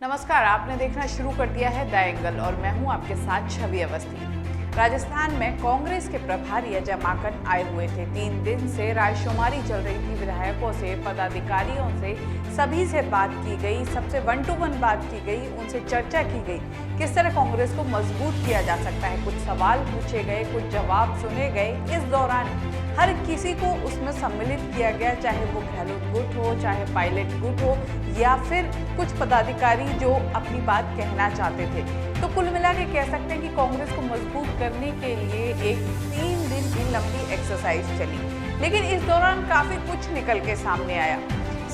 नमस्कार, आपने देखना शुरू कर दिया है द एंगल और मैं हूं आपके साथ छवि अवस्थी। राजस्थान में कांग्रेस के प्रभारी अजय माकन आए हुए थे। 3 दिन से रायशुमारी चल रही थी। विधायकों से, पदाधिकारियों से, सभी से बात की गई, सबसे 1 to 1 बात की गई, उनसे चर्चा की गई किस तरह कांग्रेस को मजबूत किया जा सकता है। कुछ सवाल पूछे गए, कुछ जवाब सुने गए। इस दौरान हर किसी को उसमें सम्मिलित किया गया, चाहे वो गहलोत गुट हो, चाहे पायलट गुट हो या फिर कुछ पदाधिकारी जो अपनी बात कहना चाहते थे। तो कुल मिला के कह सकते हैं कि कांग्रेस को मजबूत करने के लिए एक 3 दिन की लंबी एक्सरसाइज चली, लेकिन इस दौरान काफी कुछ निकल के सामने आया।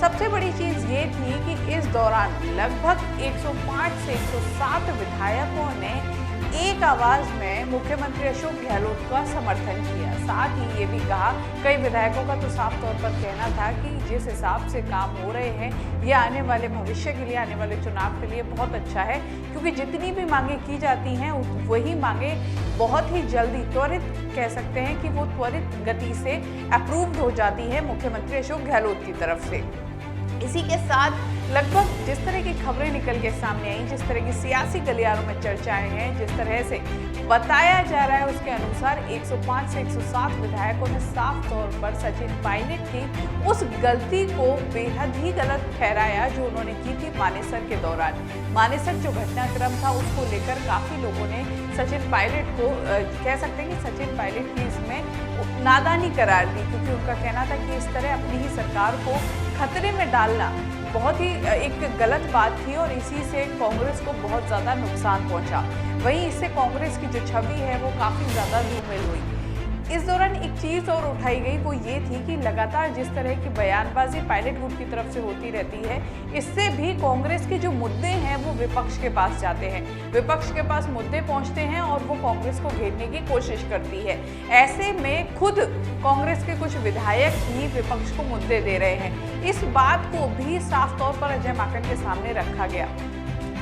सबसे बड़ी चीज ये थी कि इस दौरान लगभग 105 से 107 विधायकों ने एक आवाज में मुख्यमंत्री अशोक गहलोत का समर्थन किया। साथ ही ये भी कहा, कई विधायकों का तो साफ तौर पर कहना था कि जिस हिसाब से काम हो रहे हैं ये आने वाले भविष्य के लिए, आने वाले चुनाव के लिए बहुत अच्छा है, क्योंकि जितनी भी मांगे की जाती हैं वही मांगे बहुत ही जल्दी, त्वरित कह सकते हैं कि वो त्वरित गति से अप्रूव्ड हो जाती है मुख्यमंत्री अशोक गहलोत की तरफ से। इसी के साथ लगभग जिस तरह की खबरें निकल के सामने आई, जिस तरह की सियासी गलियारों में चर्चाएं हैं, जिस तरह से बताया जा रहा है, उसके अनुसार 105 से 107 विधायकों ने साफ तौर पर सचिन पायलट की उस गलती को बेहद ही गलत ठहराया जो उन्होंने की थी मानेसर के दौरान। मानेसर जो घटनाक्रम था उसको लेकर काफी लोगों ने सचिन पायलट को कह सकते हैं कि सचिन पायलट की इसमें नादानी करार दी, क्योंकि उनका कहना था कि इस तरह अपनी ही सरकार को खतरे में डालना बहुत ही एक गलत बात थी और इसी से कांग्रेस को बहुत ज़्यादा नुकसान पहुंचा। वहीं इससे कांग्रेस की जो छवि है वो काफ़ी ज़्यादा धूमिल हुई। इस दौरान एक चीज़ और उठाई गई, वो ये थी कि लगातार जिस तरह की बयानबाजी पायलट ग्रुप की तरफ से होती रहती है, इससे भी कांग्रेस के जो मुद्दे हैं वो विपक्ष के पास जाते हैं, विपक्ष के पास मुद्दे पहुंचते हैं और वो कांग्रेस को घेरने की कोशिश करती है। ऐसे में खुद कांग्रेस के कुछ विधायक ही विपक्ष को मुद्दे दे रहे हैं। इस बात को भी साफ तौर पर अजय माकन के सामने रखा गया।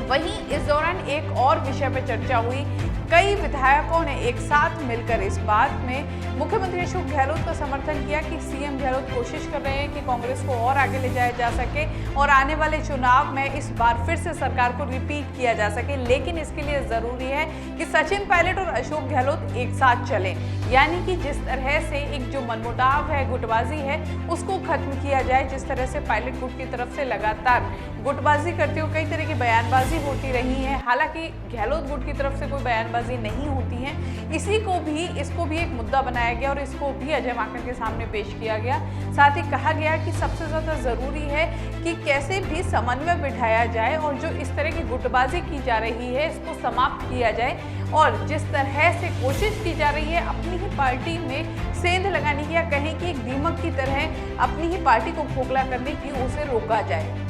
वहीं इस दौरान एक और विषय पर चर्चा हुई। कई विधायकों ने एक साथ मिलकर इस बात में मुख्यमंत्री अशोक गहलोत का समर्थन किया कि सीएम गहलोत कोशिश कर रहे हैं कि कांग्रेस को और आगे ले जाया जा सके और आने वाले चुनाव में इस बार फिर से सरकार को रिपीट किया जा सके, लेकिन इसके लिए जरूरी है कि सचिन पायलट और अशोक गहलोत एक साथ चलें। यानी कि जिस तरह से एक जो मनमुटाव है, गुटबाजी है, उसको खत्म किया जाए। जिस तरह से पायलट गुट की तरफ से लगातार गुटबाजी करते हुए कई तरह की बयानबाजी होती रही है, हालांकि गहलोत गुट की तरफ से कोई बयानबाजी नहीं होती है। इसको भी एक मुद्दा बनाया गया और इसको भी अजय माकन के सामने पेश किया गया। साथ ही कहा गया कि सबसे ज़्यादा ज़रूरी है कि कैसे भी समन्वय बिठाया जाए और जो इस तरह की गुटबाजी की जा रही है इसको समाप्त किया जाए और जिस तरह से कोशिश की जा रही है अपनी ही पार्टी में सेंध लगाने की, या कहें कि एक दीमक की तरह अपनी ही पार्टी को खोखला करने की, उसे रोका जाए।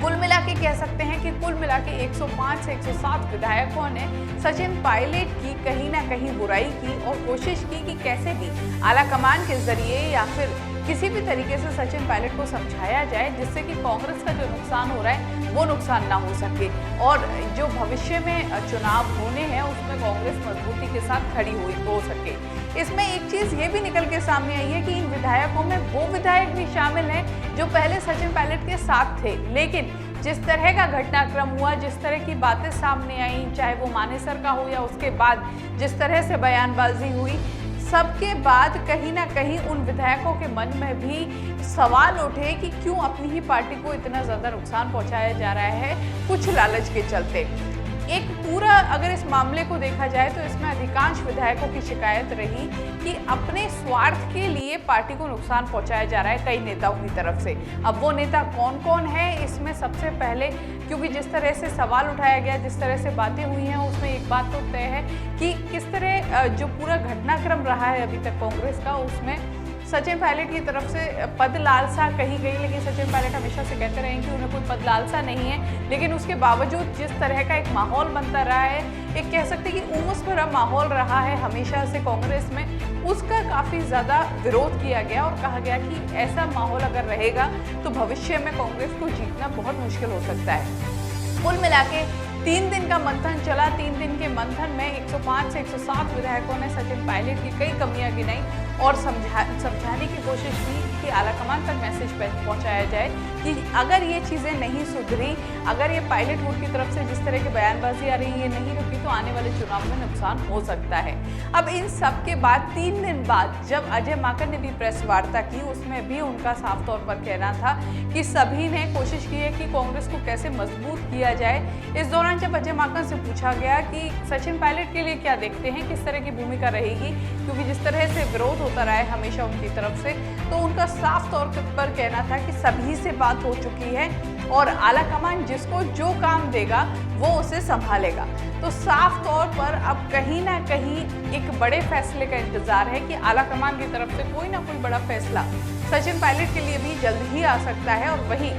कुल मिला के कह सकते हैं कि कुल मिला के 105 से 107 विधायकों ने सचिन पायलट की कहीं ना कहीं बुराई की और कोशिश की कि कैसे भी आला कमान के जरिए या फिर किसी भी तरीके से सचिन पायलट को समझाया जाए जिससे कि कांग्रेस का जो नुकसान हो रहा है वो नुकसान ना हो सके और जो भविष्य में चुनाव होने हैं उसमें कांग्रेस मजबूती के साथ खड़ी हो सके। इसमें एक चीज़ ये भी निकल के सामने आई है कि इन विधायकों में वो विधायक भी शामिल हैं जो पहले सचिन पायलट के साथ थे, लेकिन जिस तरह का घटनाक्रम हुआ, जिस तरह की बातें सामने आई, चाहे वो मानेसर का हो या उसके बाद जिस तरह से बयानबाजी हुई, सबके बाद कहीं ना कहीं उन विधायकों के मन में भी सवाल उठे कि क्यों अपनी ही पार्टी को इतना ज़्यादा नुकसान पहुंचाया जा रहा है कुछ लालच के चलते। एक पूरा अगर इस मामले को देखा जाए तो इसमें अधिकांश विधायकों की शिकायत रही कि अपने स्वार्थ के लिए पार्टी को नुकसान पहुंचाया जा रहा है कई नेताओं की तरफ से। अब वो नेता कौन कौन है, इसमें सबसे पहले, क्योंकि जिस तरह से सवाल उठाया गया, जिस तरह से बातें हुई हैं, उसमें एक बात तो तय है कि किस तरह जो पूरा घटनाक्रम रहा है अभी तक कांग्रेस का, उसमें सचिन पायलट की तरफ से पद लालसा कही गई, लेकिन सचिन पायलट हमेशा से कहते रहे कि उन्हें कोई पद लालसा नहीं है। लेकिन उसके बावजूद जिस तरह का एक माहौल बनता रहा है, एक कह सकते हैं कि उमस भरा माहौल रहा है हमेशा से कांग्रेस में, उसका काफ़ी ज़्यादा विरोध किया गया और कहा गया कि ऐसा माहौल अगर रहेगा तो भविष्य में कांग्रेस को जीतना बहुत मुश्किल हो सकता है। कुल मिला के 3 दिन का मंथन चला। 3 दिन के मंथन में 105 से 107 विधायकों ने सचिन पायलट की कई कमियां गिनाई और समझाने की कोशिश की कि आलाकमान तक मैसेज पहुंचाया जाए कि अगर ये चीज़ें नहीं सुधरी, अगर ये पायलट बोर्ड की तरफ से जिस तरह की बयानबाजी आ रही है नहीं रुकी तो आने वाले चुनाव में नुकसान हो सकता है। अब इन सब के बाद 3 दिन बाद जब अजय माकन ने भी प्रेस वार्ता की, उसमें भी उनका साफ तौर पर कहना था कि सभी ने कोशिश की है कि कांग्रेस को कैसे मजबूत किया जाए। इस दौरान जब अजय माकन से पूछा गया कि सचिन पायलट के लिए क्या देखते हैं, किस तरह की भूमिका रहेगी, क्योंकि जिस तरह से विरोध होता रहा है हमेशा उनकी तरफ से, तो उनका साफ तौर पर कहना था कि सभी से बात हो चुकी है और आलाकमान जिसको जो काम देगा वो उसे संभालेगा। तो साफ तौर पर अब कहीं ना कहीं एक बड़े फैसले का इंतजार है कि आलाकमान की तरफ से कोई ना कोई बड़ा फैसला सचिन पायलट के लिए भी जल्द ही आ सकता है और वहीं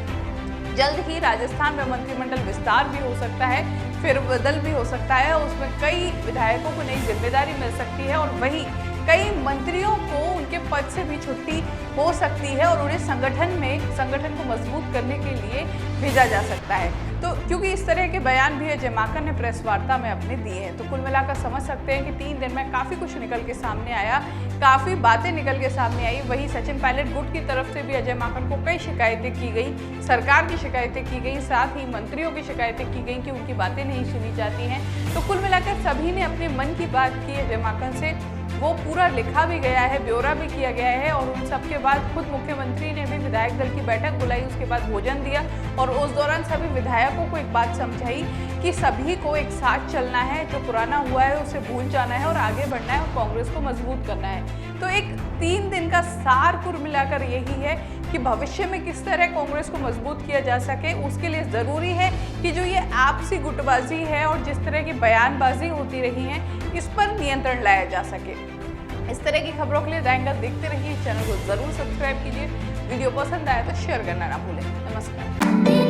जल्द ही राजस्थान में मंत्रिमंडल विस्तार भी हो सकता है, फिर बदल भी हो सकता है, उसमें कई विधायकों को नई जिम्मेदारी मिल सकती है और वहीं कई मंत्रियों को उनके पद से भी छुट्टी हो सकती है और उन्हें संगठन को मजबूत करने के लिए भेजा जा सकता है। तो क्योंकि इस तरह के बयान भी अजय माकन ने प्रेस वार्ता में अपने दिए हैं, तो कुल मिलाकर समझ सकते हैं कि 3 दिन में काफ़ी कुछ निकल के सामने आया, काफ़ी बातें निकल के सामने आई। वहीं सचिन पायलट गुट की तरफ से भी अजय माकन को कई शिकायतें की गई, सरकार की शिकायतें की गई, साथ ही मंत्रियों की शिकायतें की गई कि उनकी बातें नहीं सुनी जाती हैं। तो कुल मिलाकर सभी ने अपने मन की बात की अजय माकन से, वो पूरा लिखा भी गया है, ब्यौरा भी किया गया है और उन सब के बाद खुद मुख्यमंत्री ने भी विधायक दल की बैठक बुलाई, उसके बाद भोजन दिया और उस दौरान सभी विधायकों को एक बात समझाई कि सभी को एक साथ चलना है, जो पुराना हुआ है उसे भूल जाना है और आगे बढ़ना है और कांग्रेस को मजबूत करना है। तो एक 3 दिन का सार कुल मिलाकर यही है कि भविष्य में किस तरह कांग्रेस को मजबूत किया जा सके, उसके लिए ज़रूरी है कि जो ये आपसी गुटबाजी है और जिस तरह की बयानबाजी होती रही है, इस पर नियंत्रण लाया जा सके। इस तरह की खबरों के लिए द एंगल देखते रहिए, चैनल को जरूर सब्सक्राइब कीजिए, वीडियो पसंद आया तो शेयर करना ना भूलें। नमस्कार।